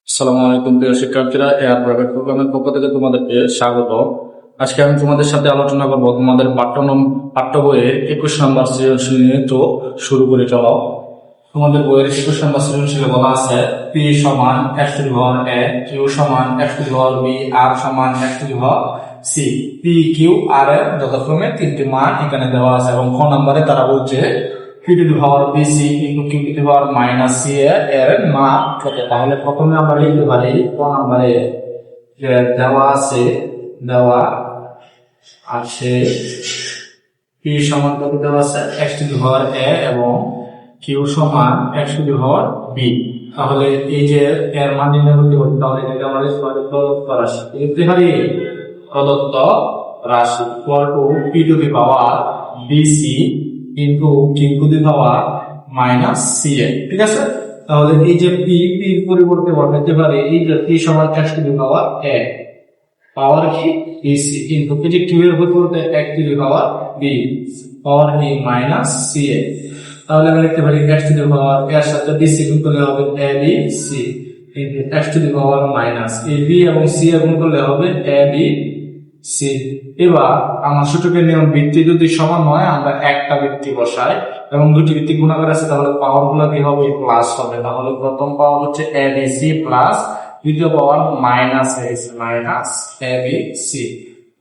আসসালামু আলাইকুম প্রিয় শিক্ষার্থীরা, এয়ার প্রাইভেট প্রোগ্রামের পক্ষ থেকে তোমাদেরকে স্বাগত। আজকে আমি তোমাদের সাথে আলোচনা করব তোমাদের পাঠ্য বইয়ের 21 নম্বর সৃজনশীল নিয়ে। তো শুরু করে চলো। তোমাদের বইয়ের 21 নম্বর সৃজনশীলে বলা আছে p সমান x to the power a, q সমান x to the power b, r সমান x to the power c। p q r এর যথাক্রমে তিনটি মান এখানে দেওয়া আছে এবং খ নম্বরে তারা বলছে p two the power b c into q to the power minus c এর মান কত। তাহলে প্রথমে আমরা লিখতে পারি ক নম্বরে যে দেওয়া আছে p সমান কত দেওয়া আছে x to the power a এবং q সমান x to the power b। তাহলে এই যে এর মান নির্ণয় করতে হবে, তাহলে এটাকে আমরা লিখতে পারি প্রদত্ত রাশি। লিখতে পারি প্রদত্ত রাশি equal to p two the power bc into q to the power minus c এ। ঠিক আছে, তাহলে এই যে p পরিবর্তে বসাতে পারি এই যে p সমান x to the power a পাওয়ার কি bc ইনটু এই যে q এর পরিবর্তে x to the power b পাওয়ার কি মাইনাস c এ। তাহলে আমরা লিখতে পারি x টু দি পাওয়ার এর সাথে bc গুণ করলে হবে abc into x to the power minus ab এবং c এর গুণ করলে হবে abc। এবার আমার সূচকের নিয়ম ভিত্তি যদি সমান হয় আমরা একটা ভিত্তি বসাই এবং দুটি ভিত্তি গুণাকার আছে, তাহলে পাওয়ার গুলো কি হবে প্লাস হবে। তাহলে প্রথম পাওয়ার হচ্ছে abc প্লাস দ্বিতীয় পাওয়ার মাইনাস abc।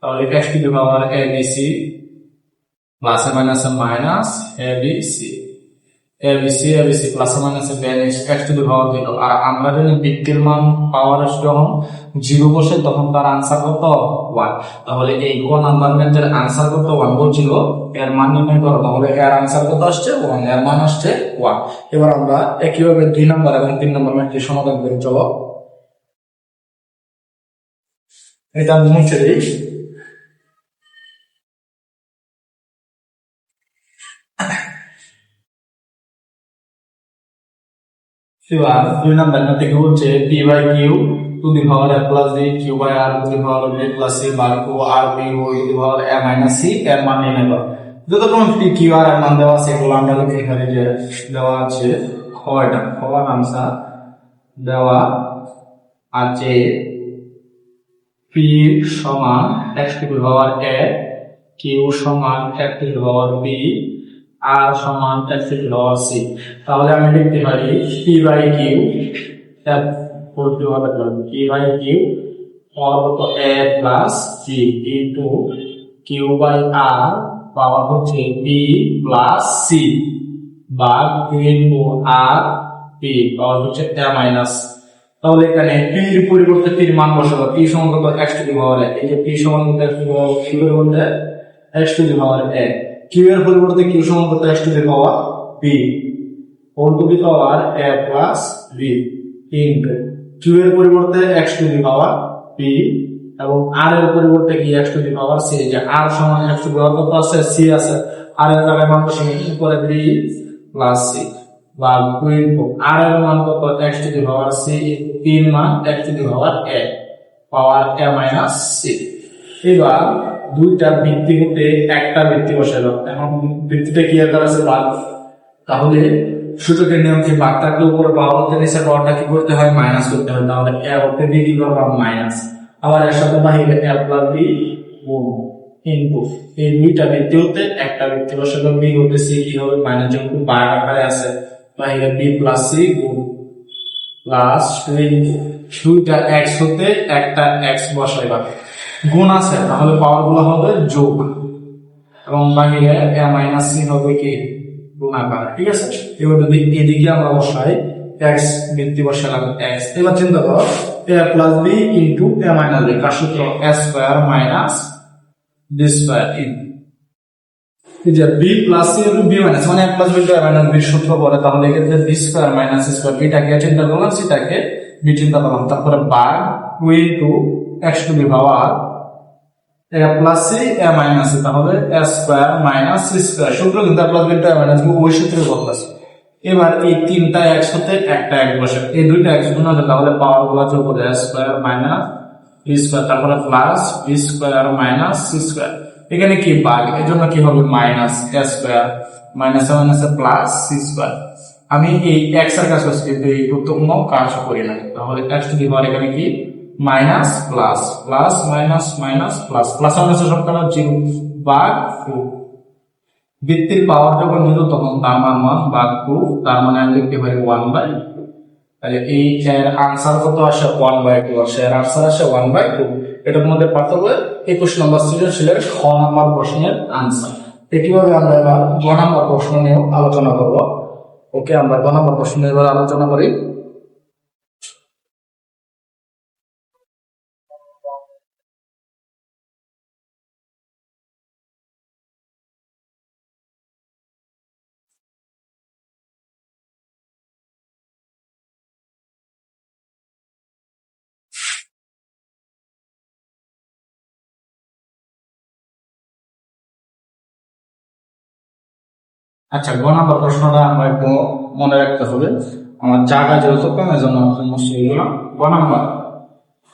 তাহলে x to the power abc plus minus minus abc plus minus x to the power 0। আর আমরা যদি ভিত্তির মান পাওয়ার যখন 0 বসে তখন তার আনসার কত 1। তাহলে এই কোন নাম্বার ম্যাথের আনসার কত 1 বলছিল, এর মান নির্ণয় করো। তাহলে এর আনসার কত আসছে 1, এর মান আসছে 1। এবার আমরা একইভাবে 2 নম্বর এবং 3 নম্বর ম্যাথের সমাধান করে চলো। এটা আমি মুছে দিই। এবার 2 নম্বর ম্যাথে কি বলছে p by q to the power a plus b, q by r to the power b plus c by 2 r b to the power a minus c এর মান নির্ণয় করো। যতক্ষণ p q r এর মান দেওয়া আছে এগুলো আমরা এখানে যে দেওয়া আছে খটা আনসার দেওয়া আছে p সমান x to the power a, q সমান x to the power b, r সমান x to the power c। তাহলে আমি লিখতে পারি p by q p by q power কত a plus g into q by r power হচ্ছে b plus c ভাগ 2 into r p পাওয়ার হচ্ছে a minus. তাহলে এখানে p এর পরিবর্তে p এর মান বসাবো। p সমান কত x to the power a, এই যে p সমান কত x to the power q এর মধ্যে x to the power a, q এর পরিবর্তে q সমান কত x to the power b whole to the power a plus b into q এর পরিবর্তে x to the power b এবং r এর পরিবর্তে কি x to the power c। যে r সমান x টু দি পাওয়ার কত আছে c আছে, r এর জায়গায় মান বসাবো উপরে b প্লাস c বা 2 ইনটু r এর মান কত x to the power c, 3 মান x to the power a power a minus c। এবার দুইটা ভিত্তি হতে একটা ভিত্তি বসালো। এখন ভিত্তিটা কি আকার আছে ভাগ, তাহলে সূচকের নিয়ম কি ভাগ থাকলে উপরে পাওয়ার হতে নিচে পাওয়ারটা কি করতে হয় মাইনাস করতে হয়। তাহলে a হতে b কি করব মাইনাস, আবার এর সাথে বাহিরে a প্লাস b গুণ ইনটু এই দুইটা ভিত্তি হতে একটা ভিত্তি বসালো। b হতে c কি হবে মাইনাস, যেহেতু ভাগ আকারে আছে বাহিরে b প্লাস c গুণ প্লাস দুইটা x হতে একটা x বসাইবা গুণ আছে, তাহলে পাওয়ার গুলো হবে যোগ এবং বাহিরে a মাইনাস c হবে কি গুণাকার। ঠিক আছে, এবার যদি এদিকে আমরা বসাই x ভিত্তি বসালাম x। এবার চিন্তা করো a plus b into a minus b, কার সূত্র a square minus b square into এই যে b plus c into b minus মানে a plus b into a minus b সূত্র পড়ে। তাহলে এক্ষেত্রে b square minus c square, বিটাকে চিন্তা করলাম সিটাকে b চিন্তা করলাম, তারপরে ভাগ 2 into x to the power a plus c a minus c, তাহলে a square minus c square. সূত্র কিন্তু a plus b into a minus b ওই সূত্রে বদলাছে। এবার এই তিনটা x হতে একটা x বসে, এই দুইটা x গুণ হবে, তাহলে পাওয়ার গুলো যোগ করে a square minus b square তারপরে plus b square minus c square. এখানে কি ভাগ, এজন্য কি হবে minus a square minus plus c square. আমি এই এক্স এর কাজ করছি কিন্তু এই গুরুত্বপূর্ণ কাজ করি না। তাহলে এক্স টু দি পাওয়ার এখানে কি minus plus plus minus minus plus plus মাইনাসের সংখ্যা 0 ভাগ 2। বৃত্তির পাওয়ার যখন 0 তখন তার মান 1 ভাগ 2, তার মানে আমি লিখতে পারি 1/2। তাহলে এই এর আনসার কত আসে 1/2 আসে, এর আনসার আসে 1/2। এটার মধ্যে পার্থক্য 21 নম্বর সৃজনশীলের খ নম্বর প্রশ্নের আনসার। একইভাবে আমরা এবার গ নম্বর প্রশ্ন নিয়ে আলোচনা করব। ওকে, আমরা গ নম্বর প্রশ্ন নিয়ে এবার আলোচনা করি। আচ্ছা, গ নম্বর প্রশ্নটা আমরা একটু মনে রাখতে হবে, আমার জায়গা যেহেতু কম এজন্য সমস্যা এগুলো।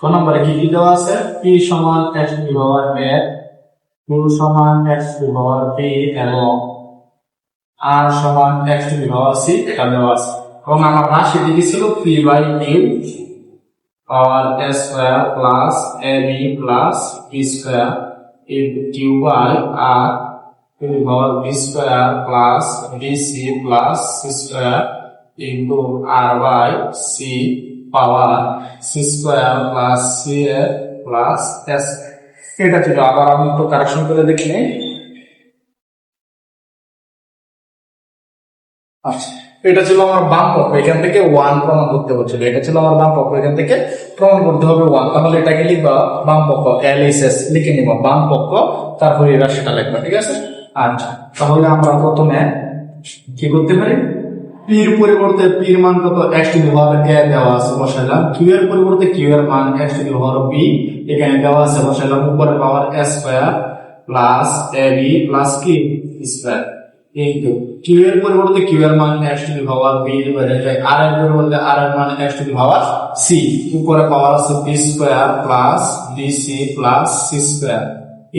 গ নম্বরে কি কি দেওয়া আছে? পি সমান x to the power a, q সমান x to the power b এবং আর সমান x to the power c এটা দেওয়া আছে। এবং আমার রাশি দিয়েছিল p by q power a square plus a b plus b square into q by r to the power b square plus B C plus c square into r by c power c square plus C A plus S. এটা ছিল। আবার আমি একটু correction করে দেখি। আচ্ছা, এটা ছিল আমার বাম পক্ষ, এখান থেকে 1 প্রমাণ করতে হচ্ছিল। এটা ছিল আমার বাম পক্ষ, এখান থেকে প্রমাণ করতে হবে 1। তাহলে এটাকে লিখবা বাম পক্ষ, এলএসএস লিখে নিবা বাম পক্ষ, তারপরে এই রাশিটা লিখবা। ঠিক আছে? আচ্ছা, তাহলে আমরা প্রথমে কি করতে পারি? পির পরিবর্তে পির মান কত এক্স টু দি পাওয়ার এ দেওয়া আছে, বসাইলাম। কিউ এর পরিবর্তে কিউ এর মান x to the power b এখানে দেওয়া আছে, বসাইলাম। উপরে power a square plus a b plus কি স্কয়ার ইনটু কিউ এর পরিবর্তে কিউ এর মান x to the power b হয়ে যায়, আর এর পরিবর্তে আর এর মান x to the power c. উপরে পাওয়ার আছে b square plus B C plus c square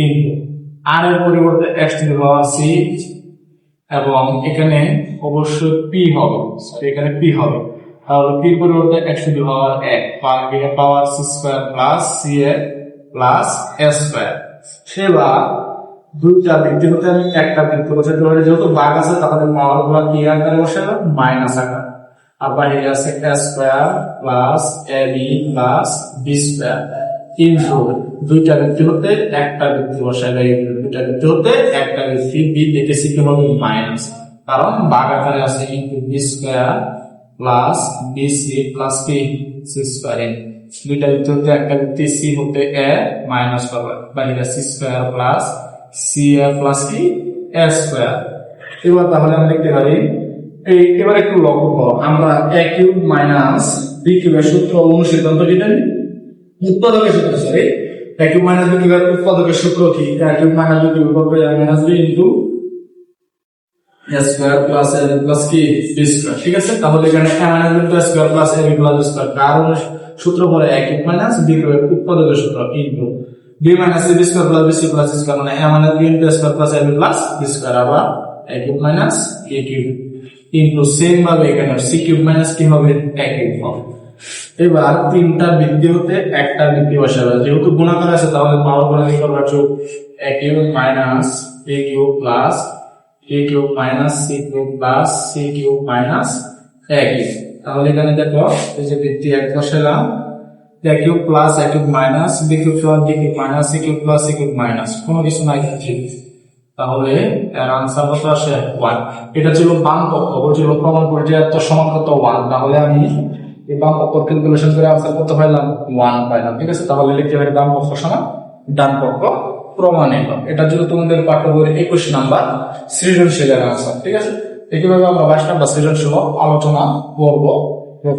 into r এর পরিবর্তে x to the power c এবং এখানে অবশ্যই পি হবে, এখানে পি হবে। তাহলে পি পরিবর্তে x to the power A power C square plus C A plus A square. সেবার দুইটা বৃত্তি হতে আমি একটা বৃত্তি বসাতে পারি, যেহেতু ভাগ আছে তাহলে পাওয়ার গুলা কি আকারে বসাবো? মাইনাস আকার। আর বাইরে আছে a square plus a b plus b square into দুইটা বৃত্তি হতে একটা বৃত্তি বসাবে, দুইটা বৃত্তি হতে একটা বৃত্তি বি দেখেছি কি হবে মাইনাস, কারণ ভাগ আকারে আছে into B square plus B C plus কি সি স্কয়ার। দুইটা বৃত্তি হতে একটা বৃত্তি সি হতে এ মাইনাস পাবে, বাইরে সি স্কয়ার প্লাস সি এ প্লাস কি এ স্কয়ার। এবার তাহলে আমরা লিখতে পারি এবার একটু লক্ষ্য করো, আমরা এ কিউব মাইনাস বি কিউবের সূত্র অনুসিদ্ধান্ত কি জানি? উৎপাদকের সূত্র, sorry a cube minus b কিউবের উৎপাদকের সূত্র কি? A cube minus b cube হবে a minus b into a square plus a plus কি বি স্কয়ার। ঠিক আছে? তাহলে এখানে a minus b plus square plus a b plus square, কারণ সূত্র পরে এ কিউব মাইনাস বি কিউবের উৎপাদকের সূত্র into b minus b square plus B C plus square, মানে a minus b into square plus a b plus b square, আবার a cube minus a cube into same ভাবে এখানে C cube minus কি হবে এ cube হবে। এবার তিনটা বৃদ্ধি হতে একটা বৃদ্ধি বসাবে, যেহেতু গুণাকার আছে তাহলে পাওয়ার গুলো কি করবা? যোগ a cube minus a cube plus a cube minus c cube plus c cube minus a cube. তাহলে এখানে দেখো এই যে বৃদ্ধি এক বসালাম, a cube plus a cube minus b cube সমান b cube minus c cube plus c cube minus, কোনো কিছু নাই। তাহলে এর আনসার কত আসে 1। এটা ছিল বাম পক্ষ, বলছিল প্রমাণ পর্যায়ে তো সমান কত 1। তাহলে আমি এই বাম পক্ষ ক্যালকুলেশন করে আনসার কত পাইলাম 1 পাইলাম। ঠিক আছে? তাহলে লিখতে পারি বাম পক্ষ সমান ডান পক্ষ প্রমাণিত। এটা ছিল তোমাদের পাঠ্য বইয়ের 21 নাম্বার সৃজনশীলের আনসার। ঠিক আছে? একইভাবে আমরা 22 নাম্বার সৃজনশীল আলোচনা করবো।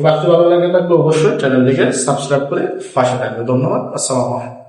ক্লাসটি ভালো লাগে থাকলে অবশ্যই চ্যানেলটিকে সাবস্ক্রাইব করে পাশে থাকবে। ধন্যবাদ। আসসালামু আলাইকুম।